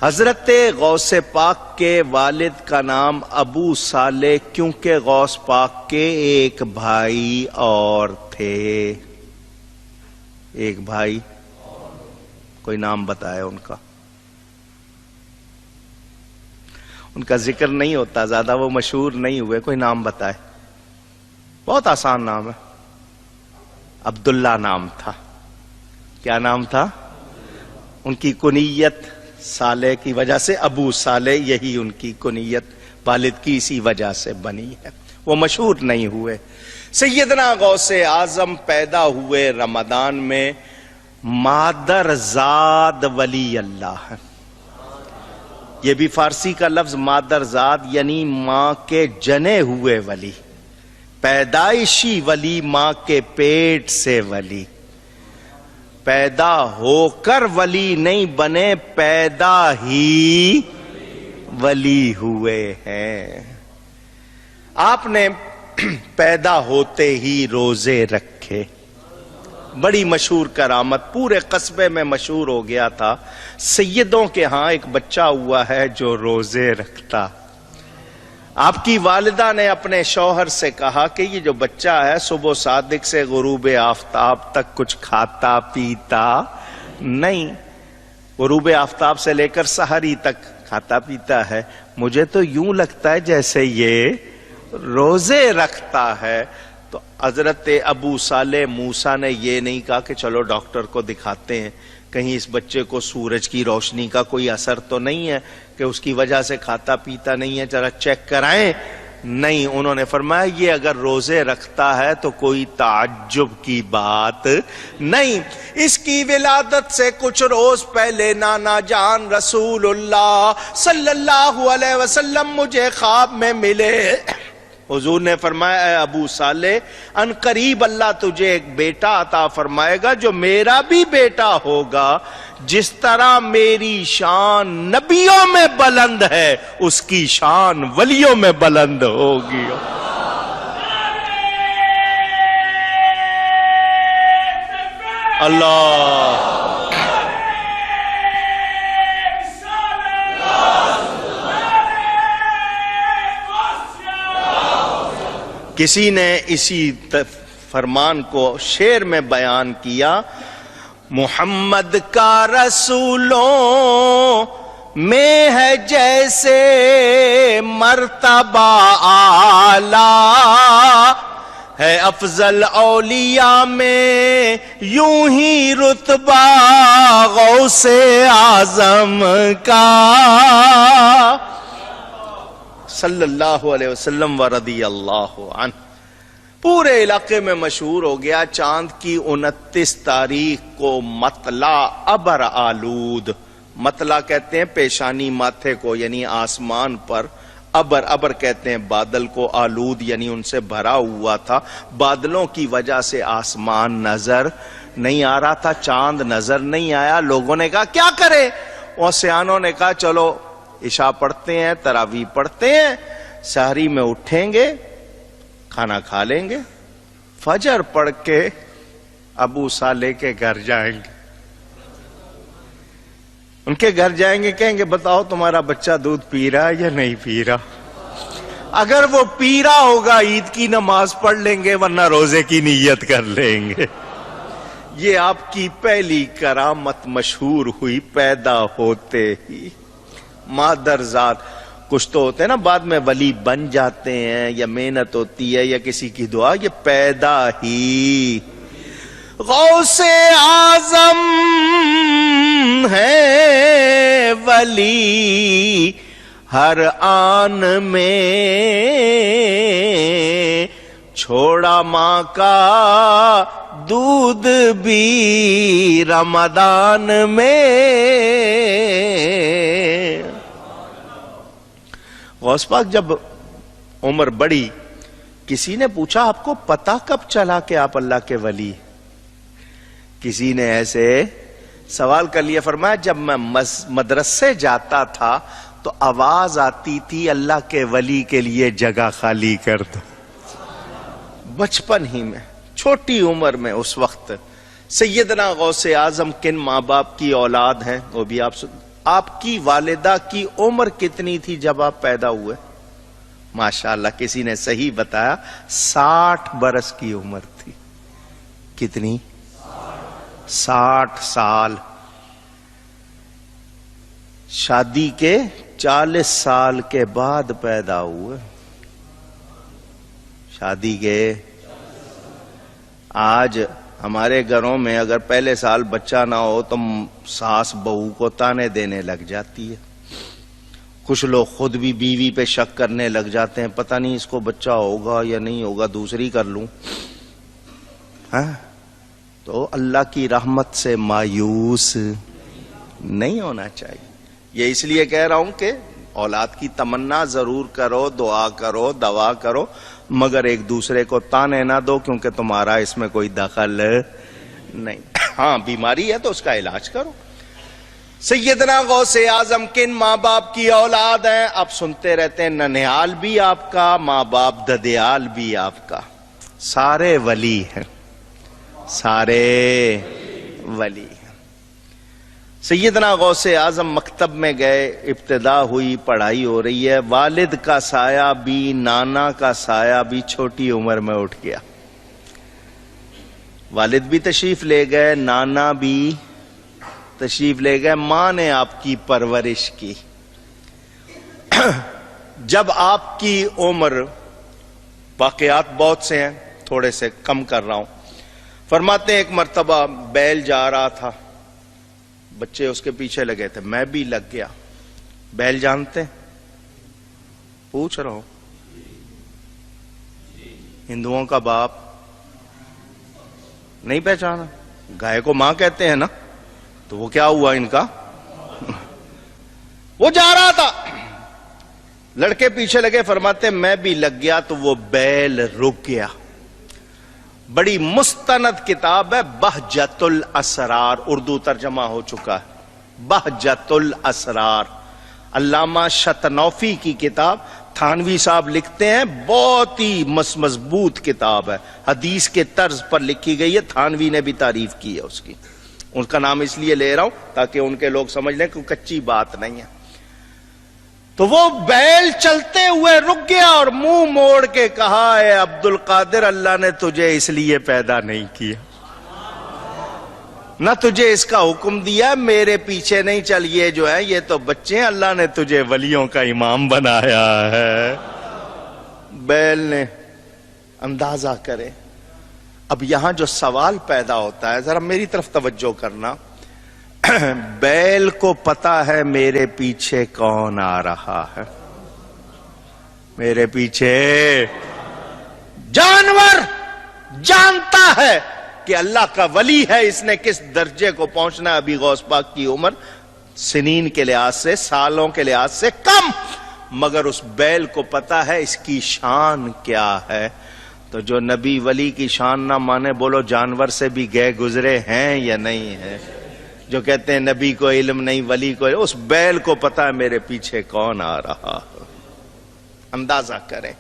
حضرت غوث پاک کے والد کا نام ابو صالح، کیونکہ غوث پاک کے ایک بھائی اور تھے. ایک بھائی، کوئی نام بتایا ان کا؟ ان کا ذکر نہیں ہوتا زیادہ، وہ مشہور نہیں ہوئے. کوئی نام بتائے. بہت آسان نام ہے. عبداللہ نام تھا. کیا نام تھا؟ ان کی کنیت صالح کی وجہ سے ابو صالح، یہی ان کی کنیت والد کی اسی وجہ سے بنی ہے. وہ مشہور نہیں ہوئے. سیدنا غوث اعظم پیدا ہوئے رمضان میں. مادر زاد ولی اللہ ہے. یہ بھی فارسی کا لفظ مادر زاد یعنی ماں کے جنے ہوئے ولی. پیدائشی ولی، ماں کے پیٹ سے ولی. پیدا ہو کر ولی نہیں بنے، پیدا ہی ولی ہوئے ہیں. آپ نے پیدا ہوتے ہی روزے رکھے. بڑی مشہور کرامت، پورے قصبے میں مشہور ہو گیا تھا. سیدوں کے ہاں ایک بچہ ہوا ہے جو روزے رکھتا. آپ کی والدہ نے اپنے شوہر سے کہا کہ یہ جو بچہ ہے صبح صادق سے غروب آفتاب تک کچھ کھاتا پیتا نہیں، غروب آفتاب سے لے کر سحری تک کھاتا پیتا ہے، مجھے تو یوں لگتا ہے جیسے یہ روزے رکھتا ہے. تو حضرت ابو صالح موسیٰ نے یہ نہیں کہا کہ چلو ڈاکٹر کو دکھاتے ہیں، کہیں اس بچے کو سورج کی روشنی کا کوئی اثر تو نہیں ہے کہ اس کی وجہ سے کھاتا پیتا نہیں ہے، ذرا چیک کرائیں. نہیں، انہوں نے فرمایا یہ اگر روزے رکھتا ہے تو کوئی تعجب کی بات نہیں. اس کی ولادت سے کچھ روز پہلے نانا جان رسول اللہ صلی اللہ علیہ وسلم مجھے خواب میں ملے. حضور نے فرمایا اے ابو صالح، ان قریب اللہ تجھے ایک بیٹا عطا فرمائے گا جو میرا بھی بیٹا ہوگا. جس طرح میری شان نبیوں میں بلند ہے اس کی شان ولیوں میں بلند ہوگی. اللہ کسی نے اسی فرمان کو شعر میں بیان کیا. محمد کا رسولوں میں ہے جیسے مرتبہ اعلیٰ، ہے افضل اولیاء میں یوں ہی رتبہ غوث اعظم کا صلی اللہ علیہ وسلم ورضی اللہ عنہ. پورے علاقے میں مشہور ہو گیا. چاند کی 29 تاریخ کو مطلع ابر آلود، مطلع کہتے ہیں پیشانی ماتھے کو یعنی آسمان پر، ابر کہتے ہیں بادل کو، آلود یعنی ان سے بھرا ہوا تھا. بادلوں کی وجہ سے آسمان نظر نہیں آ رہا تھا، چاند نظر نہیں آیا. لوگوں نے کہا کیا کرے؟ اور سیانوں نے کہا چلو عشاء پڑھتے ہیں، تراویح پڑھتے ہیں، سحری میں اٹھیں گے، کھانا کھا لیں گے، فجر پڑھ کے ابو صالح کے گھر جائیں گے. ان کے گھر جائیں گے، کہیں گے بتاؤ تمہارا بچہ دودھ پی رہا ہے یا نہیں پی رہا؟ اگر وہ پی رہا ہوگا عید کی نماز پڑھ لیں گے، ورنہ روزے کی نیت کر لیں گے. یہ آپ کی پہلی کرامت مشہور ہوئی پیدا ہوتے ہی. مادر ذات، کچھ تو ہوتے ہیں نا بعد میں ولی بن جاتے ہیں یا محنت ہوتی ہے یا کسی کی دعا، یہ پیدا ہی. غوث اعظم ہے ولی ہر آن میں، چھوڑا ماں کا دودھ بھی رمضان میں. غوث پاک جب عمر بڑی، کسی نے پوچھا آپ کو پتہ کب چلا کہ آپ اللہ کے ولی؟ کسی نے ایسے سوال کر لیا. فرمایا جب میں مدرسے جاتا تھا تو آواز آتی تھی اللہ کے ولی کے لیے جگہ خالی کر دو. بچپن ہی میں، چھوٹی عمر میں اس وقت. سیدنا غوث اعظم کن ماں باپ کی اولاد ہیں وہ بھی آپ آپ کی والدہ کی عمر کتنی تھی جب آپ پیدا ہوئے؟ ماشاءاللہ کسی نے صحیح بتایا، 60 برس کی عمر تھی۔ کتنی؟ 60 سال۔ شادی کے 40 سال کے بعد پیدا ہوئے۔ شادی کے آج ہمارے گھروں میں اگر پہلے سال بچہ نہ ہو تو ساس بہو کو تانے دینے لگ جاتی ہے۔ کچھ لوگ خود بھی بیوی پہ شک کرنے لگ جاتے ہیں، پتہ نہیں اس کو بچہ ہوگا یا نہیں ہوگا، دوسری کر لوں۔ ہاں تو اللہ کی رحمت سے مایوس نہیں ہونا چاہیے۔ یہ اس لیے کہہ رہا ہوں کہ اولاد کی تمنا ضرور کرو، دعا کرو، دوا کرو، مگر ایک دوسرے کو تانے نہ دو، کیونکہ تمہارا اس میں کوئی دخل نہیں۔ ہاں بیماری ہے تو اس کا علاج کرو۔ سیدنا غوث اعظم کن ماں باپ کی اولاد ہیں؟ آپ سنتے رہتے ہیں، ننیال بھی آپ کا، ماں باپ ددیال بھی آپ کا، سارے ولی ہیں، سارے ولی ہیں۔ سیدنا غوث اعظم مکتب میں گئے، ابتدا ہوئی، پڑھائی ہو رہی ہے، والد کا سایہ بھی، نانا کا سایہ بھی چھوٹی عمر میں اٹھ گیا۔ والد بھی تشریف لے گئے، نانا بھی تشریف لے گئے، ماں نے آپ کی پرورش کی۔ جب آپ کی عمر، واقعات بہت سے ہیں، تھوڑے سے کم کر رہا ہوں، فرماتے ہیں ایک مرتبہ بیل جا رہا تھا، بچے اس کے پیچھے لگے تھے، میں بھی لگ گیا۔ بیل جانتے ہیں؟ پوچھ رہا ہوں۔ ہندوؤں کا باپ نہیں پہچانا؟ گائے کو ماں کہتے ہیں نا، تو وہ کیا ہوا ان کا؟ وہ جا رہا تھا، لڑکے پیچھے لگے، فرماتے میں بھی لگ گیا تو وہ بیل رک گیا۔ بڑی مستند کتاب ہے بہجت الاسرار، اردو ترجمہ ہو چکا ہے، بہجت الاسرار، علامہ شتنوفی کی کتاب۔ تھانوی صاحب لکھتے ہیں بہت ہی مضبوط کتاب ہے، حدیث کے طرز پر لکھی گئی ہے، تھانوی نے بھی تعریف کی ہے اس کی۔ ان کا نام اس لیے لے رہا ہوں تاکہ ان کے لوگ سمجھ لیں کہ کچی بات نہیں ہے۔ تو وہ بیل چلتے ہوئے رک گیا اور منہ موڑ کے کہا، اے عبد القادر، اللہ نے تجھے اس لیے پیدا نہیں کیا، نہ تجھے اس کا حکم دیا، میرے پیچھے نہیں چل، یہ جو ہے یہ تو بچے ہیں، اللہ نے تجھے ولیوں کا امام بنایا ہے۔ بیل نے اندازہ کرے۔ اب یہاں جو سوال پیدا ہوتا ہے، ذرا میری طرف توجہ کرنا، بیل کو پتا ہے میرے پیچھے کون آ رہا ہے، میرے پیچھے جانور جانتا ہے کہ اللہ کا ولی ہے، اس نے کس درجے کو پہنچنا ہے۔ ابھی غوث پاک کی عمر سنین کے لحاظ سے، سالوں کے لحاظ سے کم، مگر اس بیل کو پتا ہے اس کی شان کیا ہے۔ تو جو نبی ولی کی شان نہ مانے، بولو جانور سے بھی گئے گزرے ہیں یا نہیں ہے؟ جو کہتے ہیں نبی کو علم نہیں، ولی کو علم، اس بیل کو پتا ہے میرے پیچھے کون آ رہا ہے۔ اندازہ کریں۔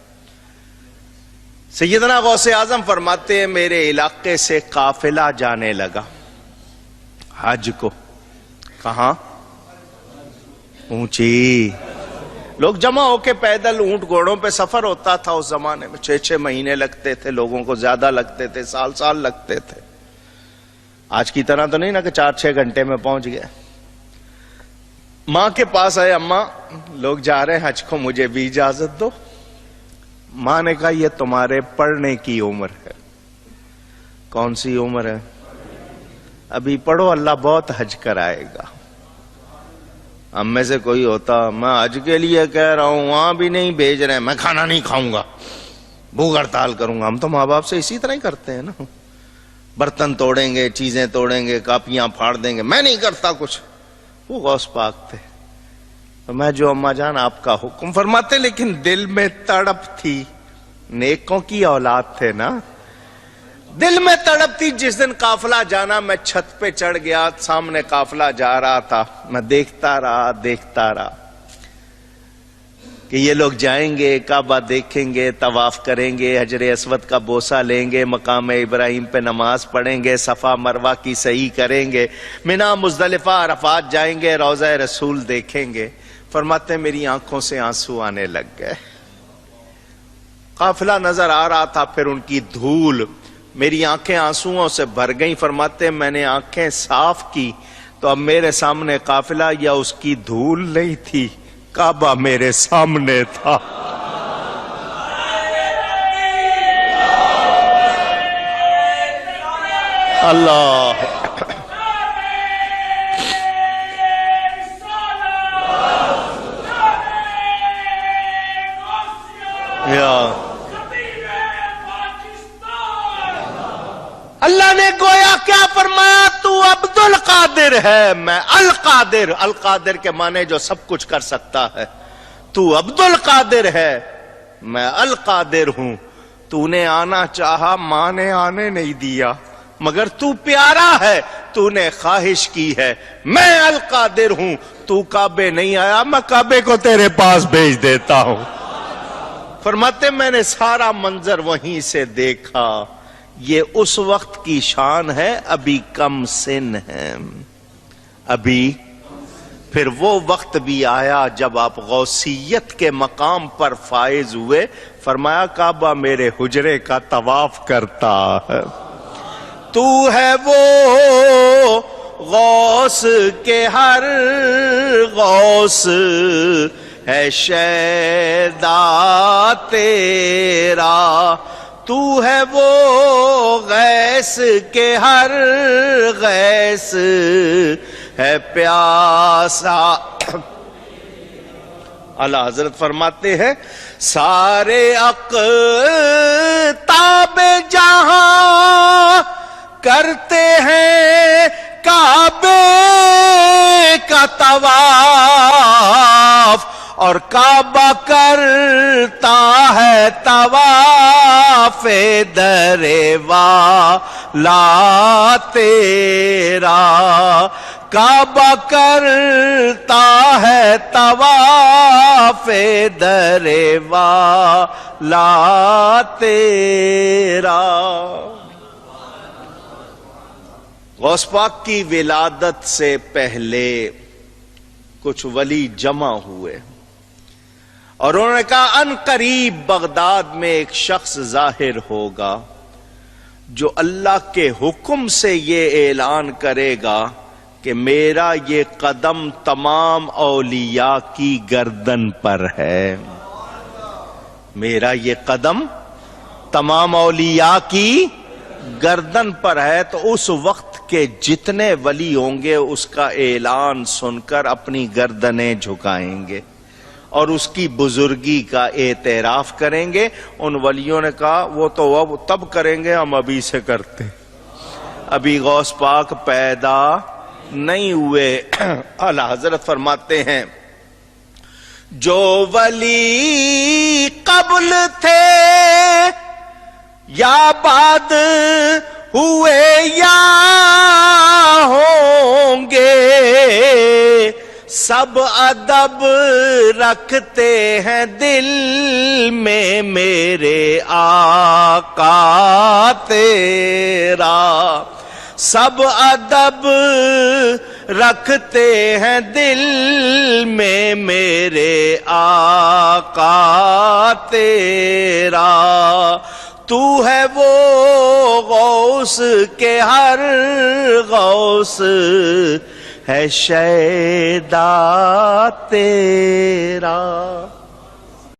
سیدنا غوث اعظم فرماتے ہیں میرے علاقے سے قافلہ جانے لگا حج کو۔ کہاں؟ اونچی، لوگ جمع ہو کے پیدل اونٹ گھوڑوں پہ سفر ہوتا تھا اس زمانے میں، 6 مہینے لگتے تھے، لوگوں کو زیادہ لگتے تھے، سال لگتے تھے۔ آج کی طرح تو نہیں نا کہ 4-6 گھنٹے میں پہنچ گئے۔ ماں کے پاس آئے، اماں لوگ جا رہے ہیں حج کو، مجھے بھی اجازت دو۔ ماں نے کہا یہ تمہارے پڑھنے کی عمر ہے۔ کون سی عمر ہے؟ ابھی پڑھو، اللہ بہت حج کرائے گا۔ ہم میں سے کوئی ہوتا، میں حج کے لیے کہہ رہا ہوں، وہاں بھی نہیں بھیج رہے، میں کھانا نہیں کھاؤں گا، بھوک ہڑتال کروں گا۔ ہم تو ماں باپ سے اسی طرح ہی کرتے ہیں نا، برتن توڑیں گے، چیزیں توڑیں گے، کاپیاں پھاڑ دیں گے، میں نہیں کرتا کچھ۔ وہ غوث پاک تھے، تو میں جو اماں جان آپ کا حکم فرماتے، لیکن دل میں تڑپ تھی، نیکوں کی اولاد تھے نا، دل میں تڑپ تھی۔ جس دن قافلہ جانا، میں چھت پہ چڑھ گیا، سامنے قافلہ جا رہا تھا، میں دیکھتا رہا۔ کہ یہ لوگ جائیں گے، کعبہ دیکھیں گے، طواف کریں گے، حجر اسود کا بوسہ لیں گے، مقام ابراہیم پہ نماز پڑھیں گے، صفا مروہ کی سعی کریں گے، منا مزدلفہ عرفات جائیں گے، روضہ رسول دیکھیں گے۔ فرماتے ہیں میری آنکھوں سے آنسو آنے لگ گئے، قافلہ نظر آ رہا تھا، پھر ان کی دھول، میری آنکھیں آنسوؤں سے بھر گئیں۔ فرماتے ہیں میں نے آنکھیں صاف کی تو اب میرے سامنے قافلہ یا اس کی دھول نہیں تھی، کعبہ میرے سامنے تھا۔ اللہ اللہ نے گویا کیا فرمایا، تو عبد القادر ہے، میں القادر، القادر کے معنی جو سب کچھ کر سکتا ہے، تو عبد القادر ہے، میں القادر ہوں۔ تو نے آنا چاہا، ماں نے آنے نہیں دیا، مگر تو پیارا ہے، تو نے خواہش کی ہے، میں القادر ہوں، تو کعبے نہیں آیا، میں کعبے کو تیرے پاس بھیج دیتا ہوں۔ فرماتے میں نے سارا منظر وہیں سے دیکھا، یہ اس وقت کی شان ہے، ابھی کم سن ہے، ابھی پھر وہ وقت بھی آیا جب آپ غوثیت کے مقام پر فائز ہوئے، فرمایا کعبہ میرے حجرے کا طواف کرتا ہے، تو ہے وہ غوث کے ہر غوث ہے شیدا تیرا، تو ہے وہ غیث کے ہر غیث ہے پیاسا۔ اعلیٰ حضرت فرماتے ہیں سارے اقطاب جہاں کرتے ہیں کعبے کا طواف، اور کعبہ کرتا ہے طواف در والا تیرا، کعبہ کرتا ہے طواف در والا تیرا۔ غوث پاک کی ولادت سے پہلے کچھ ولی جمع ہوئے اور انہوں نے کہا ان قریب بغداد میں ایک شخص ظاہر ہوگا جو اللہ کے حکم سے یہ اعلان کرے گا کہ میرا یہ قدم تمام اولیاء کی گردن پر ہے، میرا یہ قدم تمام اولیاء کی گردن پر ہے۔ تو اس وقت کے جتنے ولی ہوں گے اس کا اعلان سن کر اپنی گردنیں جھکائیں گے اور اس کی بزرگی کا اعتراف کریں گے۔ ان ولیوں نے کہا وہ تو اب تب کریں گے، ہم ابھی سے کرتے، ابھی غوث پاک پیدا نہیں ہوئے۔ اعلیٰ حضرت فرماتے ہیں جو ولی قبل تھے یا بعد ہوئے یا ہوں گے، سب ادب رکھتے ہیں دل میں میرے آقا تیرا، سب ادب رکھتے ہیں دل میں میرے آقا تیرا، تو ہے وہ غوث کے ہر غوث ہے شیدا تیرا۔